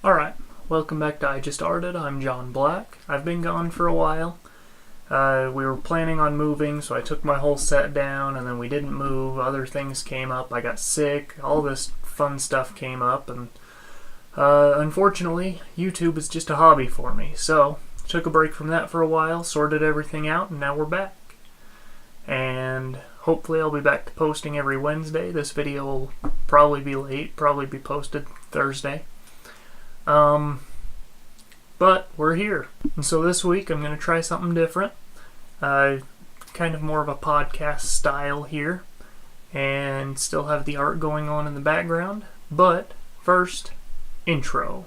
Alright, welcome back to I Just Arted. I'm John Black. I've been gone for a while. We were planning on moving, so I took my whole set down, and then we didn't move. Other things came up. I got sick. All this fun stuff came up, and unfortunately, YouTube is just a hobby for me. So, took a break from that for a while, sorted everything out, and now we're back. And hopefully I'll be back to posting every Wednesday. This video will probably be late, probably be posted Thursday. But we're here. And so this week I'm going to try something different. Kind of more of a podcast style here. And still have the art going on in the background. But first, intro.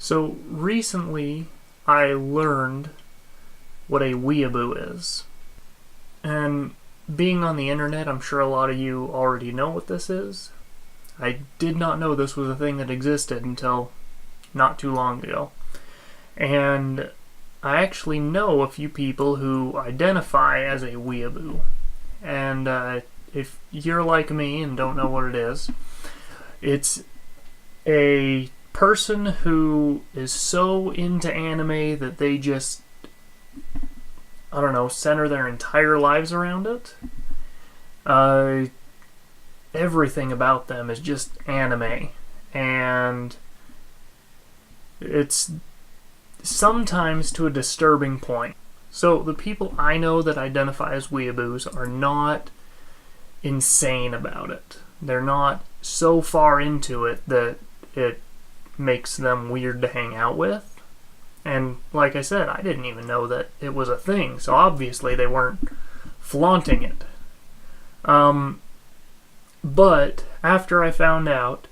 So recently I learned what a weeaboo is. And being on the internet, I'm sure a lot of you already know what this is. I did not know this was a thing that existed until not too long ago. And I actually know a few people who identify as a weeaboo. And if you're like me and don't know what it is, it's a person who is so into anime that they just, I don't know, center their entire lives around it. Everything about them is just anime, and it's sometimes to a disturbing point. So the people I know that identify as weeaboos are not insane about it. They're not so far into it that it makes them weird to hang out with. And like I said, I didn't even know that it was a thing, so obviously they weren't flaunting it. But after I found out,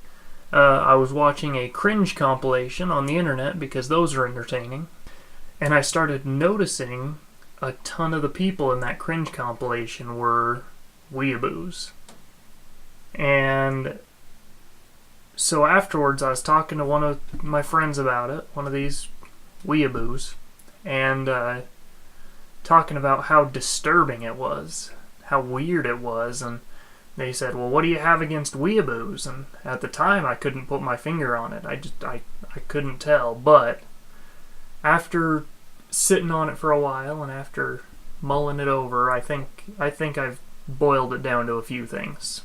I was watching a cringe compilation on the internet because those are entertaining, and I started noticing a ton of the people in that cringe compilation were weeaboos. And so afterwards, I was talking to one of my friends about it, one of these weeaboos, and talking about how disturbing it was, how weird it was, and they said, well, what do you have against weeaboos? And at the time, I couldn't put my finger on it. I couldn't tell, but after sitting on it for a while, and after mulling it over, I think I've boiled it down to a few things.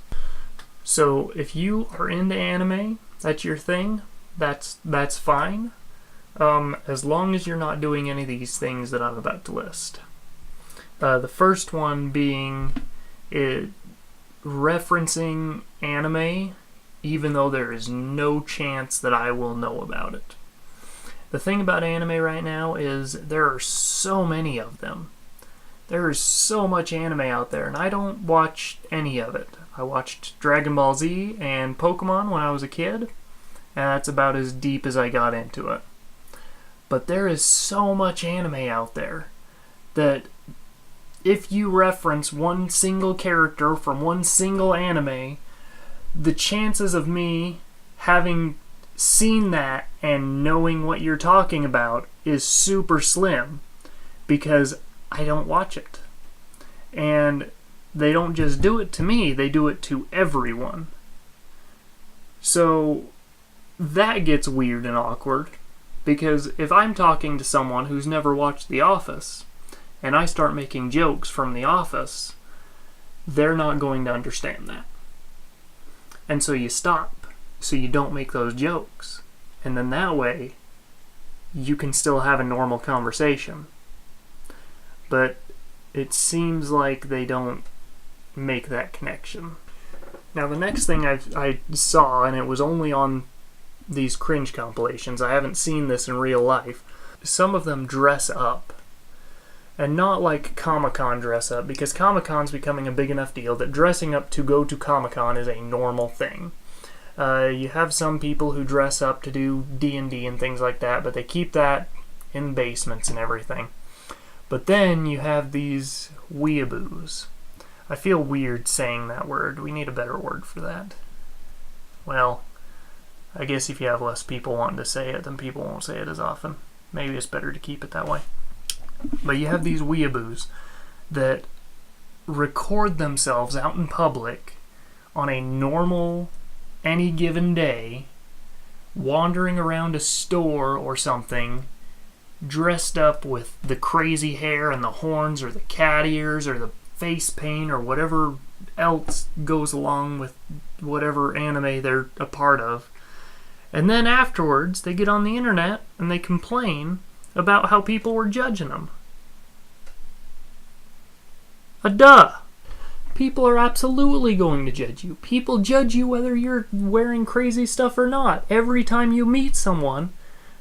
So if you are into anime, that's your thing, that's fine, as long as you're not doing any of these things that I'm about to list. The first one being referencing anime, even though there is no chance that I will know about it. The thing about anime right now is there are so many of them. There is so much anime out there, and I don't watch any of it. I watched Dragon Ball Z and Pokemon when I was a kid, and that's about as deep as I got into it. But there is so much anime out there that if you reference one single character from one single anime, the chances of me having seen that and knowing what you're talking about is super slim, because I don't watch it. And they don't just do it to me, they do it to everyone. So that gets weird and awkward, because if I'm talking to someone who's never watched The Office, and I start making jokes from The Office, they're not going to understand that. And so you stop, so you don't make those jokes. And then that way, you can still have a normal conversation. But it seems like they don't make that connection. Now the next thing I saw, and it was only on these cringe compilations, I haven't seen this in real life, some of them dress up. And not like Comic-Con dress up, because Comic-Con's becoming a big enough deal that dressing up to go to Comic-Con is a normal thing. You have some people who dress up to do D&D and things like that, but they keep that in basements and everything. But then you have these weeaboos. I feel weird saying that word. We need a better word for that. Well, I guess if you have less people wanting to say it, then people won't say it as often. Maybe it's better to keep it that way. But you have these weeaboos that record themselves out in public on a normal, any given day, wandering around a store or something, dressed up with the crazy hair and the horns or the cat ears or the face paint or whatever else goes along with whatever anime they're a part of. And then afterwards, they get on the internet and they complain about how people were judging them. Duh! People are absolutely going to judge you. People judge you whether you're wearing crazy stuff or not. Every time you meet someone,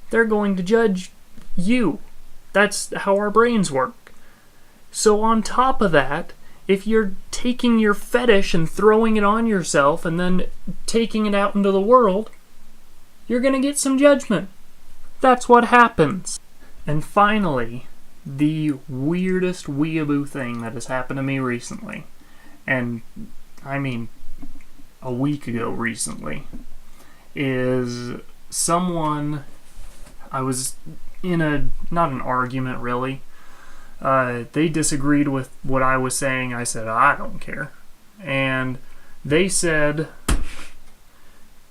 they're going to judge you. That's how our brains work. So on top of that, if you're taking your fetish and throwing it on yourself and then taking it out into the world, you're going to get some judgment. That's what happens. And finally, the weirdest weeaboo thing that has happened to me recently, and I mean a week ago recently, is someone, I was in not an argument really, they disagreed with what I was saying. I said, I don't care. And they said,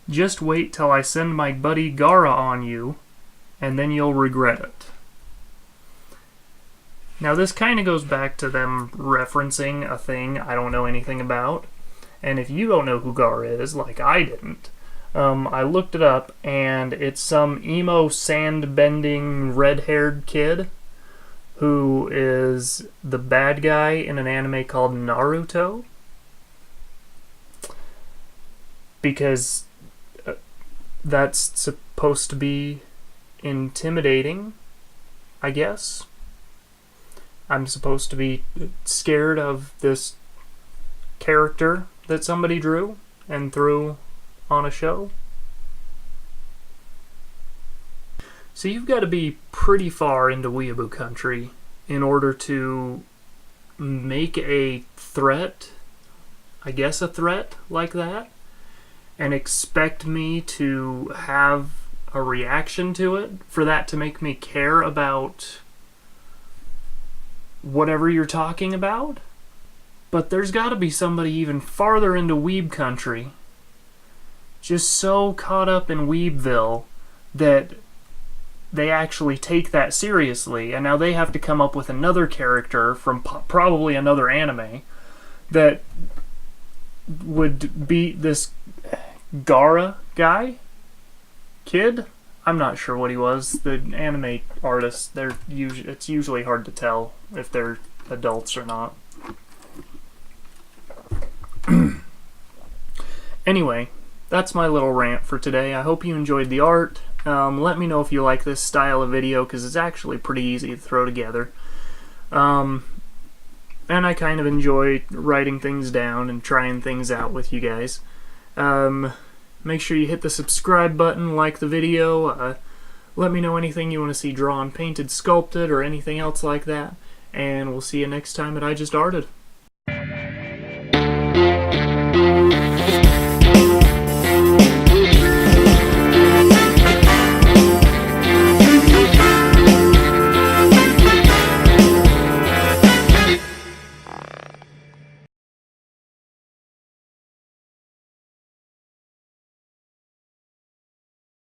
just wait till I send my buddy Gara on you, and then you'll regret it. Now this kind of goes back to them referencing a thing I don't know anything about. And if you don't know who Gara is, like I didn't, I looked it up, and it's some emo sand-bending red-haired kid who is the bad guy in an anime called Naruto. Because that's supposed to be intimidating, I guess. I'm supposed to be scared of this character that somebody drew and threw on a show. So you've got to be pretty far into weeaboo country in order to make a threat, I guess a threat like that, and expect me to have a reaction to it, for that to make me care about whatever you're talking about. But there's got to be somebody even farther into weeb country, just so caught up in Weebville that they actually take that seriously, and now they have to come up with another character from probably another anime that would beat this Gara guy? Kid? I'm not sure what he was. The anime artists, it's usually hard to tell if they're adults or not. Anyway, that's my little rant for today. I hope you enjoyed the art. Let me know if you like this style of video, because it's actually pretty easy to throw together. And I kind of enjoy writing things down and trying things out with you guys. Make sure you hit the subscribe button, like the video, let me know anything you want to see drawn, painted, sculpted, or anything else like that, and we'll see you next time at I Just Arted.